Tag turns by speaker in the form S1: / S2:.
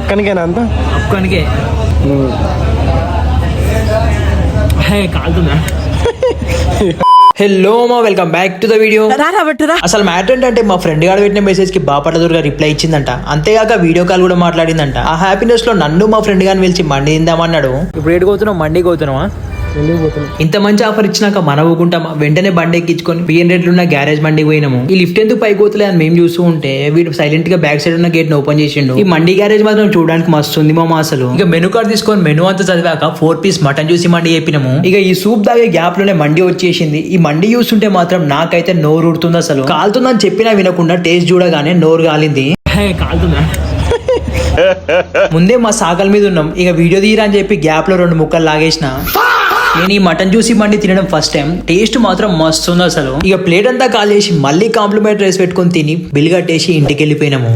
S1: ఒక్కనికేనా అంత
S2: ఒక్కనికే కాలుతుందా. హలో మా welcome back to the video. అసలు మ్యాటర్ ఏంటంటే మా ఫ్రెండ్ గారు పెట్టిన మెసేజ్ కి బాపట్ల దుర్గా రిప్లై ఇచ్చిందంట. అంతేగాక వీడియో కాల్ కూడా మాట్లాడిందంట. ఆ హ్యాపీనెస్ లో నన్ను మా ఫ్రెండ్ గారిని పిలిచి మండి తిందామన్నాడు. ఇప్పుడు ఏడు పోతున్నావు? మండి పోతున్నావా? ఇంత మంచి ఆఫర్ ఇచ్చినాక మన ఊకుంటామా? వెంటనే బండి ఎక్కించుకొని పిఎన్ రేట్లు ఉన్న గ్యారేజ్ బండి పోయినాము. ఈ లిఫ్ట్ ఎందుకు పైకి పోతలే అని మేము చూస్తూ ఉంటే వీడు సైలెంట్ గా బ్యాక్ సైడ్ ఉన్న గేట్ ని ఓపెన్ చేసిండు. ఈ మండి గ్యారేజ్ మాత్రం చూడడానికి మస్తు ఉంది మామ. అసలు ఇక మెనూ కార్డ్ తీసుకొని మెనూ అంతా చదివాక 4 పీస్ మటన్ చూసి మండి చెప్పినాము. ఇక ఈ సూప్ తాగే గ్యాప్ లోనే మండి వచ్చేసింది. ఈ మండి చూస్తుంటే మాత్రం నాకైతే నోరు ఉడుతుంది. అసలు కాలుతుందని చెప్పినా వినకుండా టేస్ట్ చూడగానే నోరు కాలింది. కాలుతుందా? ముందే మా సాగల్ మీద ఉన్నాం. ఇక వీడియో తీయరా అని చెప్పి గ్యాప్ లో 2 ముక్కలు లాగేసిన. నేను ఈ మటన్ జ్యూసీ బండి తినడం ఫస్ట్ టైం. టేస్ట్ మాత్రం మస్తు ఉంది అసలు. ఇక ప్లేట్ అంతా కాల్ చేసి మళ్ళీ కాంప్లిమెంట్ రైస్ పెట్టుకొని తిని బిల్ కట్టేసి ఇంటికి వెళ్ళిపోయినాము.